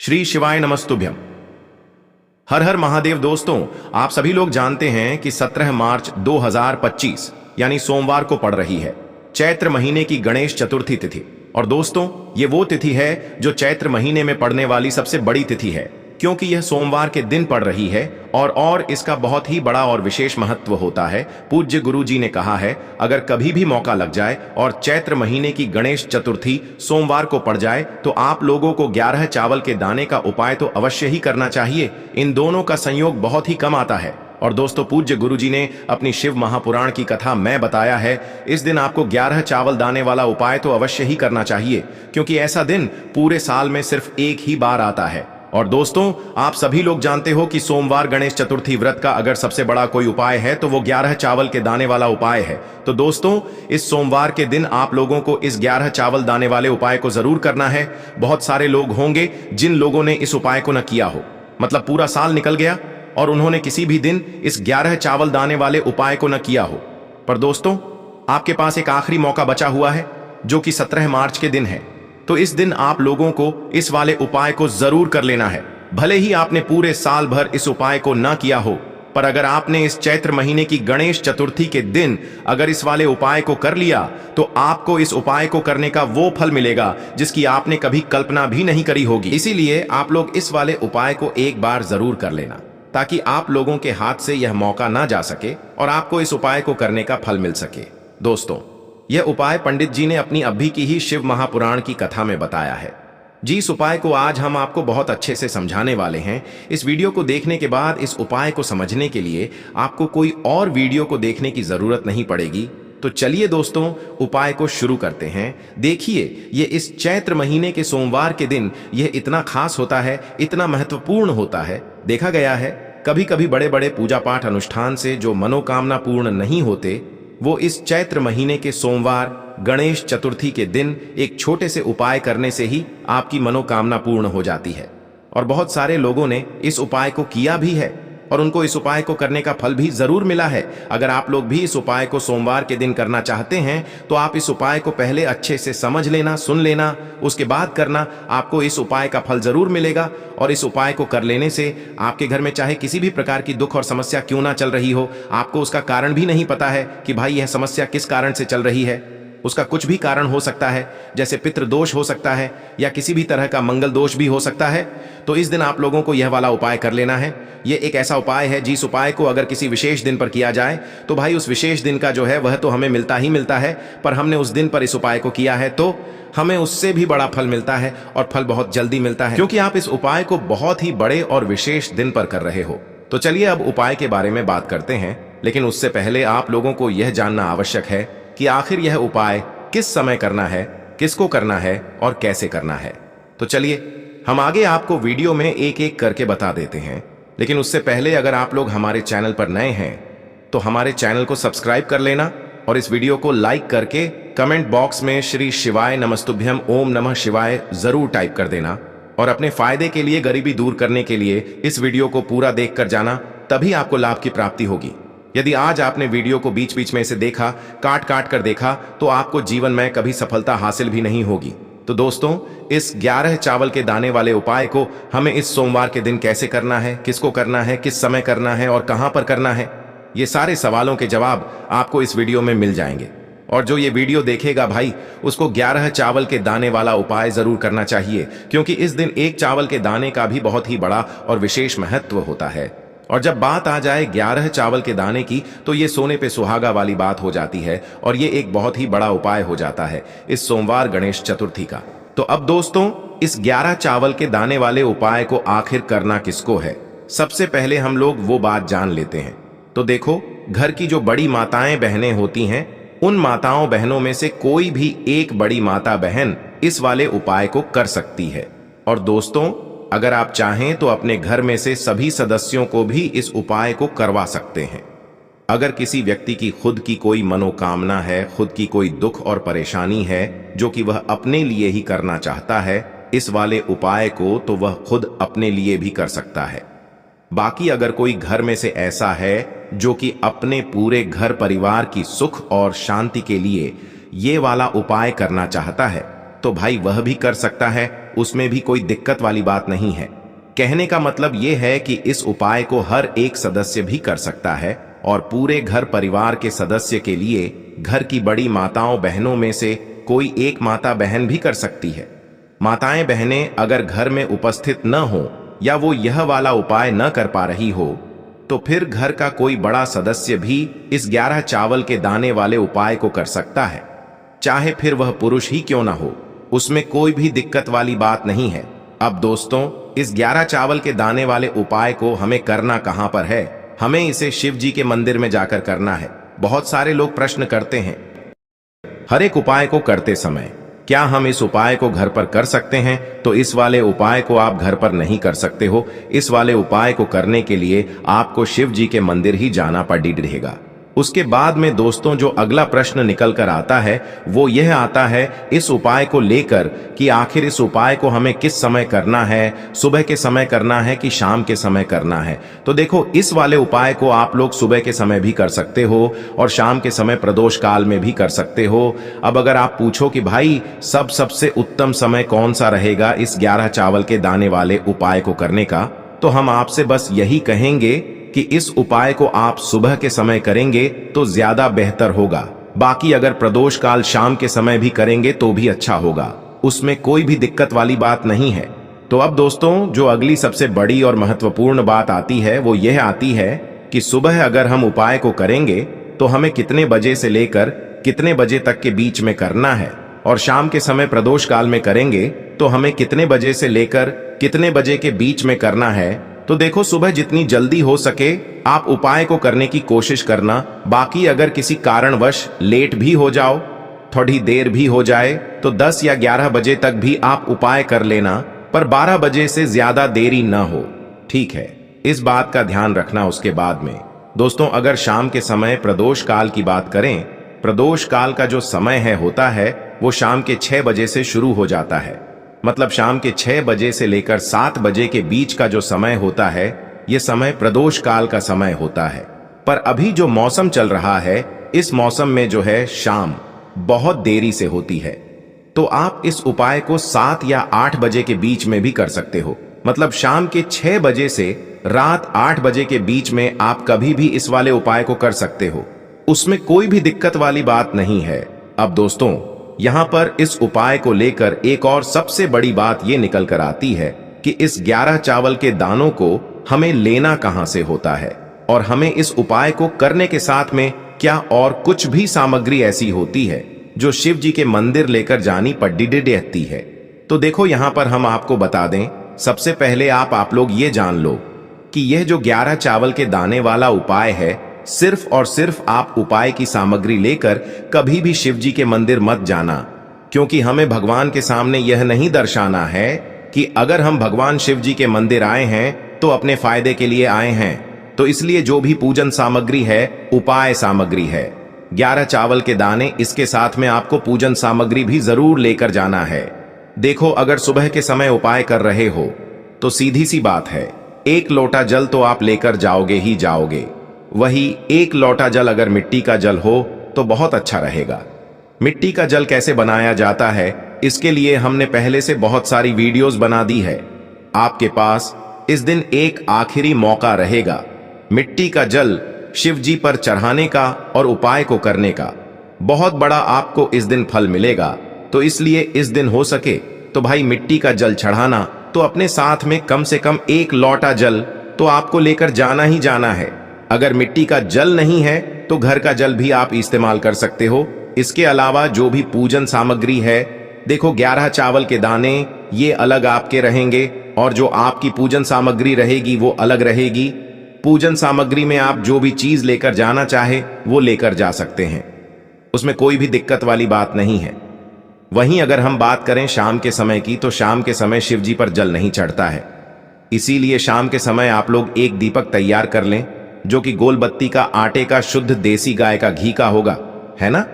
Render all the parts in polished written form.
श्री शिवाय नमस्तुभ्यम। हर हर महादेव। दोस्तों, आप सभी लोग जानते हैं कि 17 मार्च 2025 यानी सोमवार को पड़ रही है चैत्र महीने की गणेश चतुर्थी तिथि। और दोस्तों, ये वो तिथि है जो चैत्र महीने में पड़ने वाली सबसे बड़ी तिथि है, क्योंकि यह सोमवार के दिन पड़ रही है और इसका बहुत ही बड़ा और विशेष महत्व होता है। पूज्य गुरु जी ने कहा है, अगर कभी भी मौका लग जाए और चैत्र महीने की गणेश चतुर्थी सोमवार को पड़ जाए तो आप लोगों को 11 चावल के दाने का उपाय तो अवश्य ही करना चाहिए। इन दोनों का संयोग बहुत ही कम आता है। और दोस्तों, पूज्य गुरु जी ने अपनी शिव महापुराण की कथा में बताया है, इस दिन आपको 11 चावल दाने वाला उपाय तो अवश्य ही करना चाहिए, क्योंकि ऐसा दिन पूरे साल में सिर्फ एक ही बार आता है। और दोस्तों, आप सभी लोग जानते हो कि सोमवार गणेश चतुर्थी व्रत का अगर सबसे बड़ा कोई उपाय है तो वो 11 चावल के दाने वाला उपाय है। तो दोस्तों, इस सोमवार के दिन आप लोगों को इस 11 चावल दाने वाले उपाय को जरूर करना है। बहुत सारे लोग होंगे जिन लोगों ने इस उपाय को न किया हो, मतलब पूरा साल निकल गया और उन्होंने किसी भी दिन इस 11 चावल दाने वाले उपाय को न किया हो। पर दोस्तों, आपके पास एक आखिरी मौका बचा हुआ है, जो कि 17 मार्च के दिन है। तो इस दिन आप लोगों को इस वाले उपाय को जरूर कर लेना है। भले ही आपने पूरे साल भर इस उपाय को ना किया हो, पर अगर आपने इस चैत्र महीने की गणेश चतुर्थी के दिन अगर इस वाले उपाय को कर लिया तो आपको इस उपाय को करने का वो फल मिलेगा जिसकी आपने कभी कल्पना भी नहीं करी होगी। इसीलिए आप लोग इस वाले उपाय को एक बार जरूर कर लेना, ताकि आप लोगों के हाथ से यह मौका ना जा सके और आपको इस उपाय को करने का फल मिल सके। दोस्तों, यह उपाय पंडित जी ने अपनी अभी की ही शिव महापुराण की कथा में बताया है जी। इस उपाय को आज हम आपको बहुत अच्छे से समझाने वाले हैं। इस वीडियो को देखने के बाद इस उपाय को समझने के लिए आपको कोई और वीडियो को देखने की जरूरत नहीं पड़ेगी। तो चलिए दोस्तों, उपाय को शुरू करते हैं। देखिए, ये इस चैत्र महीने के सोमवार के दिन यह इतना खास होता है, इतना महत्वपूर्ण होता है। देखा गया है, कभी कभी बड़े बड़े पूजा पाठ अनुष्ठान से जो मनोकामना पूर्ण नहीं होते, वो इस चैत्र महीने के सोमवार गणेश चतुर्थी के दिन एक छोटे से उपाय करने से ही आपकी मनोकामना पूर्ण हो जाती है। और बहुत सारे लोगों ने इस उपाय को किया भी है और उनको इस उपाय को करने का फल भी जरूर मिला है। अगर आप लोग भी इस उपाय को सोमवार के दिन करना चाहते हैं तो आप इस उपाय को पहले अच्छे से समझ लेना, सुन लेना, उसके बाद करना। आपको इस उपाय का फल जरूर मिलेगा। और इस उपाय को कर लेने से आपके घर में चाहे किसी भी प्रकार की दुख और समस्या क्यों ना चल रही हो, आपको उसका कारण भी नहीं पता है कि भाई यह समस्या किस कारण से चल रही है। उसका कुछ भी कारण हो सकता है, जैसे पितृदोष हो सकता है या किसी भी तरह का मंगल दोष भी हो सकता है। तो इस दिन आप लोगों को यह वाला उपाय कर लेना है। यह एक ऐसा उपाय है जिस उपाय को अगर किसी विशेष दिन पर किया जाए तो भाई उस विशेष दिन का जो है वह तो हमें मिलता ही मिलता है, पर हमने उस दिन पर इस उपाय को किया है तो हमें उससे भी बड़ा फल मिलता है और फल बहुत जल्दी मिलता है, क्योंकि आप इस उपाय को बहुत ही बड़े और विशेष दिन पर कर रहे हो। तो चलिए अब उपाय के बारे में बात करते हैं, लेकिन उससे पहले आप लोगों को यह जानना आवश्यक है कि आखिर यह उपाय किस समय करना है, किसको करना है और कैसे करना है। तो चलिए हम आगे आपको वीडियो में एक एक करके बता देते हैं। लेकिन उससे पहले अगर आप लोग हमारे चैनल पर नए हैं तो हमारे चैनल को सब्सक्राइब कर लेना और इस वीडियो को लाइक करके कमेंट बॉक्स में श्री शिवाय नमस्तुभ्यम ओम नमः शिवाय जरूर टाइप कर देना। और अपने फायदे के लिए, गरीबी दूर करने के लिए इस वीडियो को पूरा देख कर जाना, तभी आपको लाभ की प्राप्ति होगी। यदि आज आपने वीडियो को बीच बीच में से देखा, काट काट कर देखा, तो आपको जीवन में कभी सफलता हासिल भी नहीं होगी। तो दोस्तों, इस 11 चावल के दाने वाले उपाय को हमें इस सोमवार के दिन कैसे करना है, किसको करना है, किस समय करना है और कहां पर करना है, ये सारे सवालों के जवाब आपको इस वीडियो में मिल जाएंगे। और जो ये वीडियो देखेगा भाई, उसको 11 चावल के दाने वाला उपाय जरूर करना चाहिए, क्योंकि इस दिन एक चावल के दाने का भी बहुत ही बड़ा और विशेष महत्व होता है। और जब बात आ जाए 11 चावल के दाने की, तो ये सोने पे सुहागा वाली बात हो जाती है और ये एक बहुत ही बड़ा उपाय हो जाता है इस सोमवार गणेश चतुर्थी का। तो अब दोस्तों, इस 11 चावल के दाने वाले उपाय को आखिर करना किसको है, सबसे पहले हम लोग वो बात जान लेते हैं। तो देखो, घर की जो बड़ी माताएं बहनें होती हैं, उन माताओं बहनों में से कोई भी एक बड़ी माता बहन इस वाले उपाय को कर सकती है। और दोस्तों, अगर आप चाहें तो अपने घर में से सभी सदस्यों को भी इस उपाय को करवा सकते हैं। अगर किसी व्यक्ति की खुद की कोई मनोकामना है, खुद की कोई दुख और परेशानी है जो कि वह अपने लिए ही करना चाहता है इस वाले उपाय को, तो वह खुद अपने लिए भी कर सकता है। बाकी अगर कोई घर में से ऐसा है जो कि अपने पूरे घर परिवार की सुख और शांति के लिए ये वाला उपाय करना चाहता है, तो भाई वह भी कर सकता है, उसमें भी कोई दिक्कत वाली बात नहीं है। कहने का मतलब यह है कि इस उपाय को हर एक सदस्य भी कर सकता है और पूरे घर परिवार के सदस्य के लिए घर की बड़ी माताओं बहनों में से कोई एक माता बहन भी कर सकती है। माताएं बहनें अगर घर में उपस्थित न हो या वो यह वाला उपाय न कर पा रही हो तो फिर घर का कोई बड़ा सदस्य भी इस 11 चावल के दाने वाले उपाय को कर सकता है, चाहे फिर वह पुरुष ही क्यों ना हो, उसमें कोई भी दिक्कत वाली बात नहीं है। अब दोस्तों, इस 11 चावल के दाने वाले उपाय को हमें करना कहां पर है? हमें इसे शिव जी के मंदिर में जाकर करना है। बहुत सारे लोग प्रश्न करते हैं हर एक उपाय को करते समय क्या हम इस उपाय को घर पर कर सकते हैं? तो इस वाले उपाय को आप घर पर नहीं कर सकते हो। इस वाले उपाय को करने के लिए आपको शिव जी के मंदिर ही जाना पड़ेगा। उसके बाद में दोस्तों जो अगला प्रश्न निकल कर आता है वो यह आता है इस उपाय को लेकर कि आखिर इस उपाय को हमें किस समय करना है, सुबह के समय करना है कि शाम के समय करना है? तो देखो, इस वाले उपाय को आप लोग सुबह के समय भी कर सकते हो और शाम के समय प्रदोष काल में भी कर सकते हो। अब अगर आप पूछो कि भाई सबसे उत्तम समय कौन सा रहेगा इस 11 चावल के दाने वाले उपाय को करने का, तो हम आपसे बस यही कहेंगे कि इस उपाय को आप सुबह के समय करेंगे तो ज्यादा बेहतर होगा। बाकी अगर प्रदोष काल शाम के समय भी करेंगे तो भी अच्छा होगा, उसमें कोई भी दिक्कत वाली बात नहीं है। तो अब दोस्तों जो अगली सबसे बड़ी और महत्वपूर्ण बात आती है वो यह आती है कि सुबह अगर हम उपाय को करेंगे तो हमें कितने बजे से लेकर कितने बजे तक के बीच में करना है, और शाम के समय प्रदोष काल में करेंगे तो हमें कितने बजे से लेकर कितने बजे के बीच में करना है। तो देखो, सुबह जितनी जल्दी हो सके आप उपाय को करने की कोशिश करना। बाकी अगर किसी कारणवश लेट भी हो जाओ, थोड़ी देर भी हो जाए, तो 10 या 11 बजे तक भी आप उपाय कर लेना, पर 12 बजे से ज्यादा देरी ना हो, ठीक है? इस बात का ध्यान रखना। उसके बाद में दोस्तों अगर शाम के समय प्रदोष काल की बात करें, प्रदोष काल का जो समय होता है वो शाम के 6 बजे से शुरू हो जाता है। मतलब शाम के 6 बजे से लेकर 7 बजे के बीच का जो समय होता है ये समय प्रदोष काल का समय होता है। पर अभी जो मौसम चल रहा है इस मौसम में जो है शाम बहुत देरी से होती है, तो आप इस उपाय को 7 या 8 बजे के बीच में भी कर सकते हो। मतलब शाम के 6 बजे से रात 8 बजे के बीच में आप कभी भी इस वाले उपाय को कर सकते हो, उसमें कोई भी दिक्कत वाली बात नहीं है। अब दोस्तों यहां पर इस उपाय को लेकर एक और सबसे बड़ी बात यह निकल कर आती है कि इस 11 चावल के दानों को हमें लेना कहां से होता है, और हमें इस उपाय को करने के साथ में क्या और कुछ भी सामग्री ऐसी होती है जो शिव जी के मंदिर लेकर जानी पड़ती है। तो देखो यहां पर हम आपको बता दें, सबसे पहले आप लोग ये जान लो कि यह जो 11 चावल के दाने वाला उपाय है, सिर्फ और सिर्फ आप उपाय की सामग्री लेकर कभी भी शिव जी के मंदिर मत जाना, क्योंकि हमें भगवान के सामने यह नहीं दर्शाना है कि अगर हम भगवान शिव जी के मंदिर आए हैं तो अपने फायदे के लिए आए हैं। तो इसलिए जो भी पूजन सामग्री है उपाय सामग्री है। 11 चावल के दाने, इसके साथ में आपको पूजन सामग्री भी जरूर लेकर जाना है। देखो, अगर सुबह के समय उपाय कर रहे हो तो सीधी सी बात है, 1 लोटा जल तो आप लेकर जाओगे ही जाओगे। वही 1 लोटा जल अगर मिट्टी का जल हो तो बहुत अच्छा रहेगा। मिट्टी का जल कैसे बनाया जाता है इसके लिए हमने पहले से बहुत सारी वीडियोस बना दी है। आपके पास इस दिन एक आखिरी मौका रहेगा मिट्टी का जल शिव जी पर चढ़ाने का और उपाय को करने का। बहुत बड़ा आपको इस दिन फल मिलेगा, तो इसलिए इस दिन हो सके तो भाई मिट्टी का जल चढ़ाना, तो अपने साथ में कम से कम 1 लोटा जल तो आपको लेकर जाना ही जाना है। अगर मिट्टी का जल नहीं है तो घर का जल भी आप इस्तेमाल कर सकते हो। इसके अलावा जो भी पूजन सामग्री है, देखो 11 चावल के दाने ये अलग आपके रहेंगे और जो आपकी पूजन सामग्री रहेगी वो अलग रहेगी। पूजन सामग्री में आप जो भी चीज लेकर जाना चाहे वो लेकर जा सकते हैं, उसमें कोई भी दिक्कत वाली बात नहीं है। वहीं अगर हम बात करें शाम के समय की, तो शाम के समय शिव जी पर जल नहीं चढ़ता है, इसीलिए शाम के समय आप लोग एक दीपक तैयार कर लें जो कि गोल बत्ती का आटे का शुद्ध देसी गाय का घी का होगा, है ना?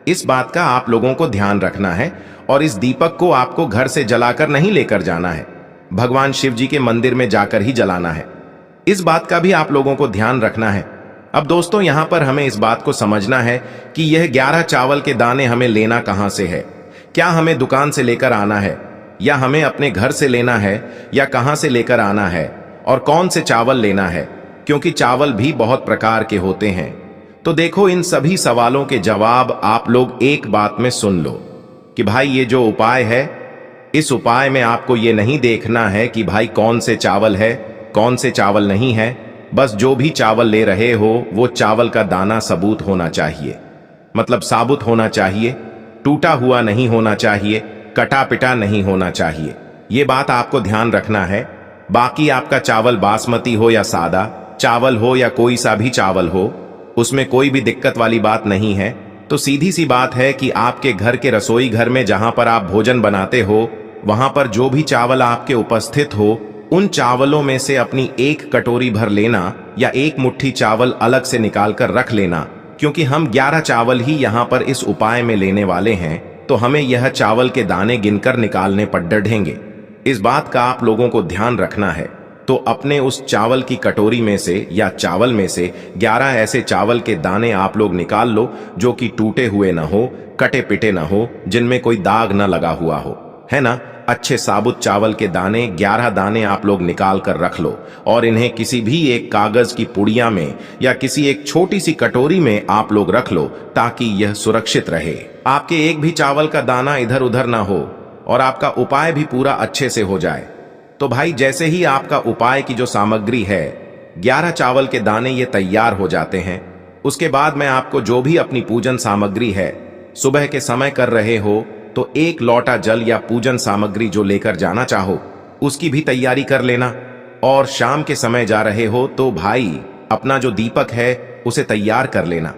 इस बात का आप लोगों को ध्यान रखना है, और इस दीपक को आपको घर से जलाकर नहीं लेकर जाना है, भगवान शिव जी के मंदिर में जाकर ही जलाना है। इस बात का भी आप लोगों को ध्यान रखना है। अब दोस्तों यहां पर हमें इस बात को समझना है कि यह 11 चावल के दाने हमें लेना कहां से है। क्या हमें दुकान से लेकर आना है, या हमें अपने घर से लेना है, या कहां से लेकर आना है, और कौन से चावल लेना है, क्योंकि चावल भी बहुत प्रकार के होते हैं। तो देखो, इन सभी सवालों के जवाब आप लोग एक बात में सुन लो कि भाई ये जो उपाय है, इस उपाय में आपको ये नहीं देखना है कि भाई कौन से चावल है, कौन से चावल नहीं है। बस जो भी चावल ले रहे हो वो चावल का दाना सबूत होना चाहिए, मतलब साबुत होना चाहिए, टूटा हुआ नहीं होना चाहिए, कटा पिटा नहीं होना चाहिए। ये बात आपको ध्यान रखना है। बाकी आपका चावल बासमती हो या सादा चावल हो या कोई सा भी चावल हो, उसमें कोई भी दिक्कत वाली बात नहीं है। तो सीधी सी बात है कि आपके घर के रसोई घर में जहां पर आप भोजन बनाते हो, वहां पर जो भी चावल आपके उपस्थित हो, उन चावलों में से अपनी एक कटोरी भर लेना या एक मुट्ठी चावल अलग से निकाल कर रख लेना, क्योंकि हम 11 चावल ही यहाँ पर इस उपाय में लेने वाले हैं। तो हमें यह चावल के दाने गिनकर निकालने पड़ेंगे। इस बात का आप लोगों को ध्यान रखना है। तो अपने उस चावल की कटोरी में से या चावल में से 11 ऐसे चावल के दाने आप लोग निकाल लो जो कि टूटे हुए ना हो, कटे पिटे ना हो, जिनमें कोई दाग ना लगा हुआ हो, है ना। अच्छे साबुत चावल के दाने 11 दाने आप लोग निकाल कर रख लो और इन्हें किसी भी एक कागज की पुड़िया में या किसी एक छोटी सी कटोरी में आप लोग रख लो, ताकि यह सुरक्षित रहे। आपके एक भी चावल का दाना इधर उधर ना हो और आपका उपाय भी पूरा अच्छे से हो जाए। तो भाई जैसे ही आपका उपाय की जो सामग्री है, 11 चावल के दाने ये तैयार हो जाते हैं, उसके बाद मैं आपको जो भी अपनी पूजन सामग्री है, सुबह के समय कर रहे हो तो एक लोटा जल या पूजन सामग्री जो लेकर जाना चाहो उसकी भी तैयारी कर लेना। और शाम के समय जा रहे हो तो भाई अपना जो दीपक है उसे तैयार कर लेना,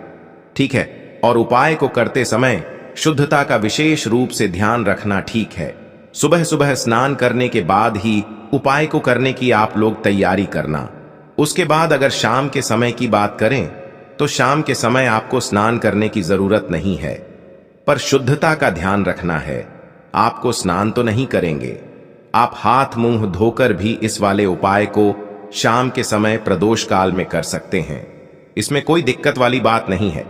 ठीक है। और उपाय को करते समय शुद्धता का विशेष रूप से ध्यान रखना, ठीक है। सुबह सुबह स्नान करने के बाद ही उपाय को करने की आप लोग तैयारी करना। उसके बाद अगर शाम के समय की बात करें तो शाम के समय आपको स्नान करने की जरूरत नहीं है, पर शुद्धता का ध्यान रखना है। आपको स्नान तो नहीं करेंगे, आप हाथ मुंह धोकर भी इस वाले उपाय को शाम के समय प्रदोष काल में कर सकते हैं। इसमें कोई दिक्कत वाली बात नहीं है।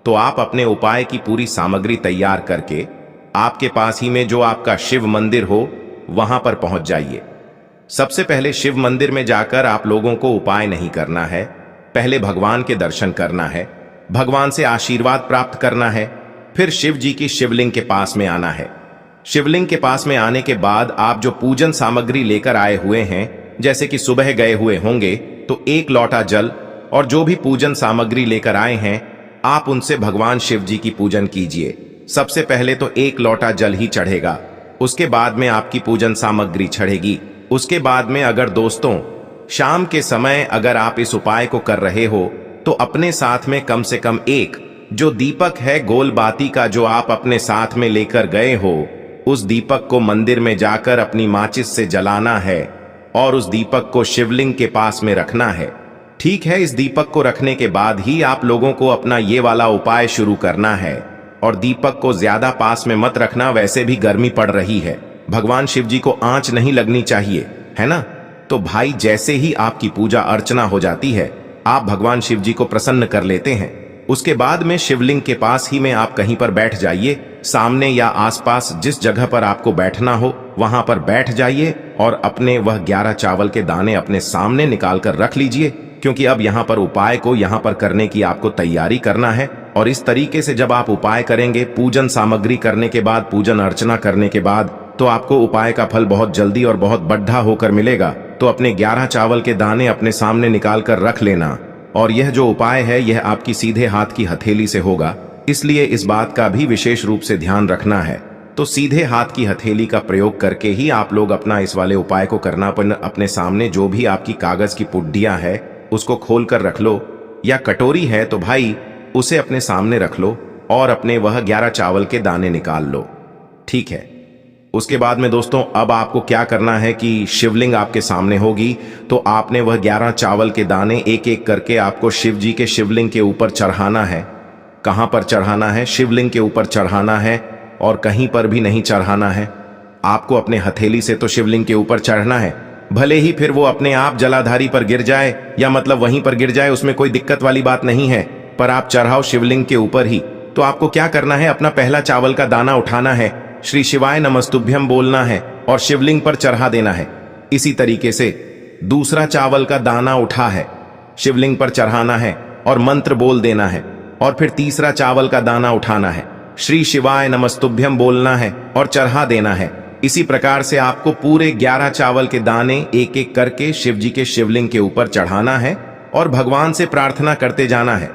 तो आप अपने उपाय की पूरी सामग्री तैयार करके आपके पास ही में जो आपका शिव मंदिर हो वहां पर पहुंच जाइए। सबसे पहले शिव मंदिर में जाकर आप लोगों को उपाय नहीं करना है, पहले भगवान के दर्शन करना है, भगवान से आशीर्वाद प्राप्त करना है। फिर शिव जी की शिवलिंग के पास में आना है। शिवलिंग के पास में आने के बाद आप जो पूजन सामग्री लेकर आए हुए हैं, जैसे कि सुबह गए हुए होंगे तो एक लोटा जल और जो भी पूजन सामग्री लेकर आए हैं, आप उनसे भगवान शिव जी की पूजन कीजिए। सबसे पहले तो एक लोटा जल ही चढ़ेगा, उसके बाद में आपकी पूजन सामग्री चढ़ेगी। उसके बाद में अगर दोस्तों शाम के समय अगर आप इस उपाय को कर रहे हो तो अपने साथ में कम से कम एक जो दीपक है गोल बाती का जो आप अपने साथ में लेकर गए हो, उस दीपक को मंदिर में जाकर अपनी माचिस से जलाना है और उस दीपक को शिवलिंग के पास में रखना है, ठीक है। इस दीपक को रखने के बाद ही आप लोगों को अपना ये वाला उपाय शुरू करना है। और दीपक को ज्यादा पास में मत रखना, वैसे भी गर्मी पड़ रही है, भगवान शिव जी को आंच नहीं लगनी चाहिए, है ना। तो भाई जैसे ही आपकी पूजा अर्चना हो जाती है, आप भगवान शिव जी को प्रसन्न कर लेते हैं। उसके बाद में शिवलिंग के पास ही में आप कहीं पर बैठ जाइए, सामने या आसपास जिस जगह पर आपको बैठना हो वहां पर बैठ जाइए और अपने वह 11 चावल के दाने अपने सामने निकाल कर रख लीजिए, क्योंकि अब यहाँ पर उपाय को यहाँ पर करने की आपको तैयारी करना है। और इस तरीके से जब आप उपाय करेंगे, पूजन सामग्री करने के बाद, पूजन अर्चना करने के बाद, तो आपको उपाय का फल बहुत जल्दी और बहुत बढ़ा होकर मिलेगा। तो अपने 11 चावल के दाने अपने सामने निकाल कर रख लेना। और यह जो उपाय है यह आपकी सीधे हाथ की हथेली से होगा, इसलिए इस बात का भी विशेष रूप से ध्यान रखना है। तो सीधे हाथ की हथेली का प्रयोग करके ही आप लोग अपना इस वाले उपाय को करना। अपने सामने जो भी आपकी कागज की पुड्डियां है उसको खोल कर रख लो, या कटोरी है तो भाई उसे अपने सामने रख लो और अपने वह 11 चावल के दाने निकाल लो, ठीक है। उसके बाद में दोस्तों अब आपको क्या करना है कि शिवलिंग आपके सामने होगी, तो आपने वह 11 चावल के दाने एक एक करके आपको शिव जी के शिवलिंग के ऊपर चढ़ाना है। कहां पर चढ़ाना है? शिवलिंग के ऊपर चढ़ाना है और कहीं पर भी नहीं चढ़ाना है। आपको अपने हथेली से तो शिवलिंग के ऊपर चढ़ना है, भले ही फिर वो अपने आप जलाधारी पर गिर जाए या मतलब वहीं पर गिर जाए, उसमें कोई दिक्कत वाली बात नहीं है, पर आप चढ़ाओ शिवलिंग के ऊपर ही। तो आपको क्या करना है, अपना पहला चावल का दाना उठाना है श्री शिवाय नमस्तुभ्यम बोलना है और शिवलिंग पर चढ़ा देना है। इसी तरीके से दूसरा चावल का दाना उठा है, शिवलिंग पर चढ़ाना है और मंत्र बोल देना है। और फिर तीसरा चावल का दाना उठाना है, श्री शिवाय नमस्तुभ्यम बोलना है और चढ़ा देना है। इसी प्रकार से आपको पूरे 11 चावल के दाने एक एक करके शिव जी के शिवलिंग के ऊपर चढ़ाना है और भगवान से प्रार्थना करते जाना है।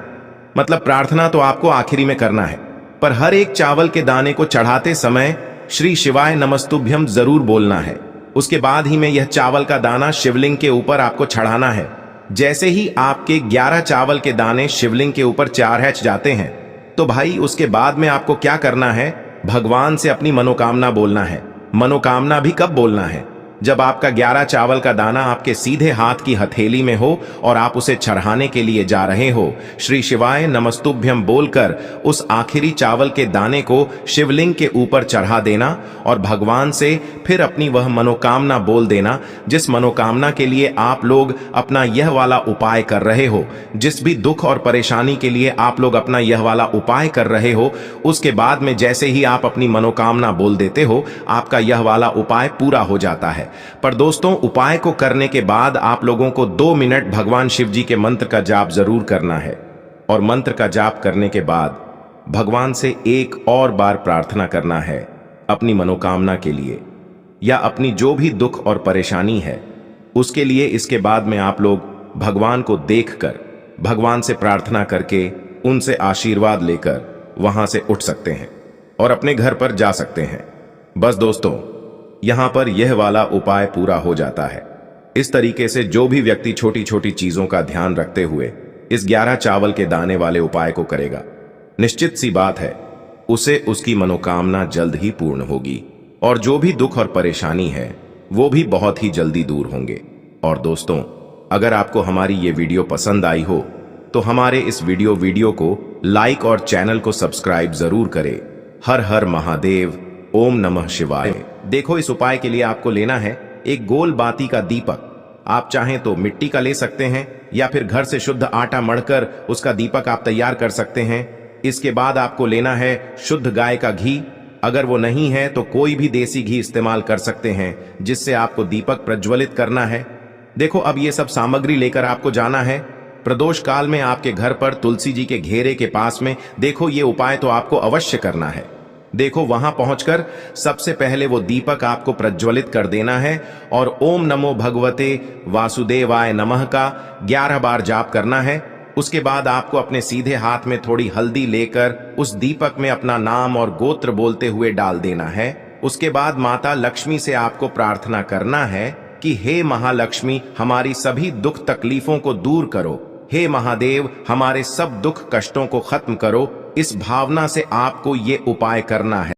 मतलब प्रार्थना तो आपको आखिरी में करना है, पर हर एक चावल के दाने को चढ़ाते समय श्री शिवाय नमस्तुभ्यम जरूर बोलना है। उसके बाद ही में यह चावल का दाना शिवलिंग के ऊपर आपको चढ़ाना है। जैसे ही आपके 11 चावल के दाने शिवलिंग के ऊपर चढ़ जाते हैं तो भाई उसके बाद में आपको क्या करना है, भगवान से अपनी मनोकामना बोलना है। मनोकामना भी कब बोलना है, जब आपका 11 चावल का दाना आपके सीधे हाथ की हथेली में हो और आप उसे चढ़ाने के लिए जा रहे हो। श्री शिवाय नमस्तुभ्यम बोलकर उस आखिरी चावल के दाने को शिवलिंग के ऊपर चढ़ा देना और भगवान से फिर अपनी वह मनोकामना बोल देना, जिस मनोकामना के लिए आप लोग अपना यह वाला उपाय कर रहे हो। जिस भी दुख और परेशानी के लिए आप लोग अपना यह वाला उपाय कर रहे हो, उसके बाद में जैसे ही आप अपनी मनोकामना बोल देते हो, आपका यह वाला उपाय पूरा हो जाता है। पर दोस्तों, उपाय को करने के बाद आप लोगों को 2 मिनट भगवान शिव जी के मंत्र का जाप जरूर करना है। और मंत्र का जाप करने के बाद भगवान से एक और बार प्रार्थना करना है अपनी मनोकामना के लिए या अपनी जो भी दुख और परेशानी है उसके लिए। इसके बाद में आप लोग भगवान को देखकर भगवान से प्रार्थना करके उनसे आशीर्वाद लेकर वहां से उठ सकते हैं और अपने घर पर जा सकते हैं। बस दोस्तों, यहां पर यह वाला उपाय पूरा हो जाता है। इस तरीके से जो भी व्यक्ति छोटी छोटी चीजों का ध्यान रखते हुए इस 11 चावल के दाने वाले उपाय को करेगा, निश्चित सी बात है उसे उसकी मनोकामना जल्द ही पूर्ण होगी और जो भी दुख और परेशानी है वो भी बहुत ही जल्दी दूर होंगे। और दोस्तों, अगर आपको हमारी ये वीडियो पसंद आई हो तो हमारे इस वीडियो को लाइक और चैनल को सब्सक्राइब जरूर करें। हर हर महादेव, ओम नमः शिवाय। देखो, इस उपाय के लिए आपको लेना है एक गोल बाती का दीपक। आप चाहें तो मिट्टी का ले सकते हैं या फिर घर से शुद्ध आटा मढ़कर उसका दीपक आप तैयार कर सकते हैं। इसके बाद आपको लेना है शुद्ध गाय का घी। अगर वो नहीं है तो कोई भी देसी घी इस्तेमाल कर सकते हैं, जिससे आपको दीपक प्रज्वलित करना है। देखो, अब ये सब सामग्री लेकर आपको जाना है प्रदोष काल में आपके घर पर तुलसी जी के घेरे के पास में। देखो, ये उपाय तो आपको अवश्य करना है। देखो, वहां पहुंचकर सबसे पहले वो दीपक आपको प्रज्वलित कर देना है और ओम नमो भगवते वासुदेवाय नमः का 11 बार जाप करना है। उसके बाद आपको अपने सीधे हाथ में थोड़ी हल्दी लेकर उस दीपक में अपना नाम और गोत्र बोलते हुए डाल देना है। उसके बाद माता लक्ष्मी से आपको प्रार्थना करना है कि हे महालक्ष्मी, हमारी सभी दुख तकलीफों को दूर करो। हे महादेव, हमारे सब दुख कष्टों को खत्म करो। इस भावना से आपको ये उपाय करना है।